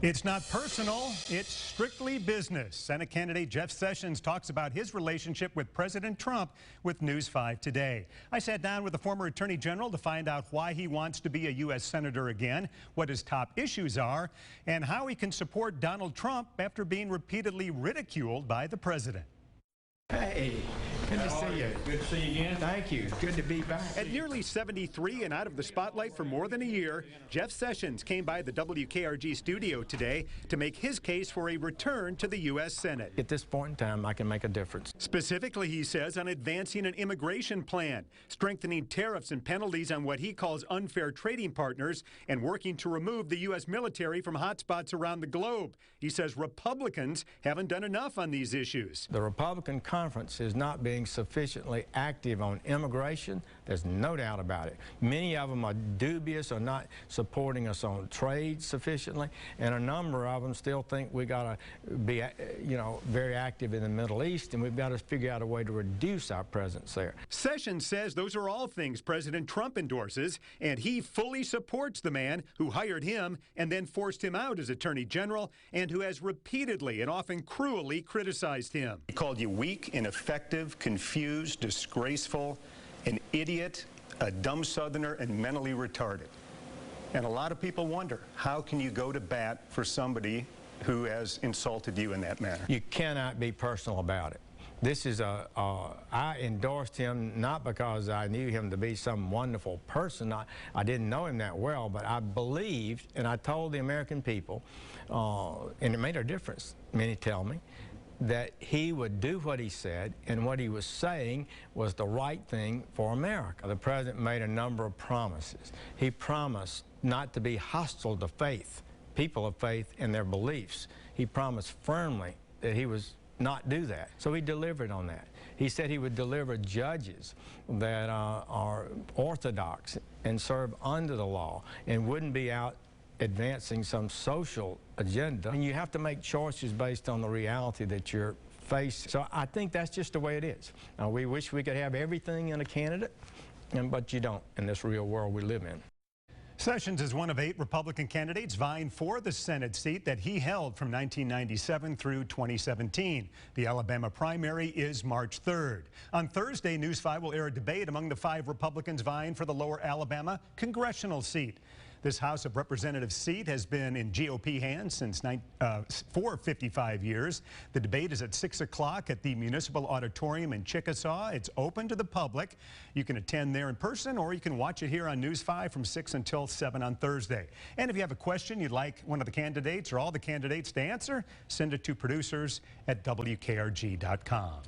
It's not personal, it's strictly business. Senate candidate Jeff Sessions talks about his relationship with President Trump with News 5 today. I sat down with the former Attorney General to find out why he wants to be a U.S. Senator again, what his top issues are, and how he can support Donald Trump after being repeatedly ridiculed by the president. Hey, good to see you. Good to see you again. Thank you. Good to be back. At nearly 73 and out of the spotlight for more than a year, Jeff Sessions came by the WKRG studio today to make his case for a return to the U.S. Senate. At this point in time, I can make a difference. Specifically, he says, on advancing an immigration plan, strengthening tariffs and penalties on what he calls unfair trading partners, and working to remove the U.S. military from hotspots around the globe. He says Republicans haven't done enough on these issues. The Republican conference is not being sufficiently active on immigration. There's no doubt about it. Many of them are dubious or not supporting us on trade sufficiently, and a number of them still think we got to be, very active in the Middle East, and we've got to figure out a way to reduce our presence there. Sessions says those are all things President Trump endorses, and he fully supports the man who hired him and then forced him out as Attorney General, and who has repeatedly and often cruelly criticized him. He called you weak, ineffective, confused, disgraceful, an idiot, a dumb Southerner, and mentally retarded. And a lot of people wonder, how can you go to bat for somebody who has insulted you in that manner? You cannot be personal about it. This is I endorsed him not because I knew him to be some wonderful person. I didn't know him that well, but I believed, and I told the American people, and it made a difference, many tell me, that he would do what he said, and what he was saying was the right thing for America. The president made a number of promises. He promised not to be hostile to faith, people of faith and their beliefs. He promised firmly that he was not do that. So he delivered on that. He said he would deliver judges that are orthodox and serve under the law and wouldn't be out advancing some social agenda. And you have to make choices based on the reality that you're facing. So I think that's just the way it is. Now, we wish we could have everything in a candidate, but you don't in this real world we live in. Sessions is one of 8 Republican candidates vying for the Senate seat that he held from 1997 through 2017. The Alabama primary is March 3rd. On Thursday, News 5 will air a debate among the 5 Republicans vying for the lower Alabama congressional seat. This House of Representatives seat has been in GOP hands since for 55 years. The debate is at 6 o'clock at the Municipal Auditorium in Chickasaw. It's open to the public. You can attend there in person, or you can watch it here on News 5 from 6 until 7 on Thursday. And if you have a question you'd like one of the candidates or all the candidates to answer, send it to producers at WKRG.com.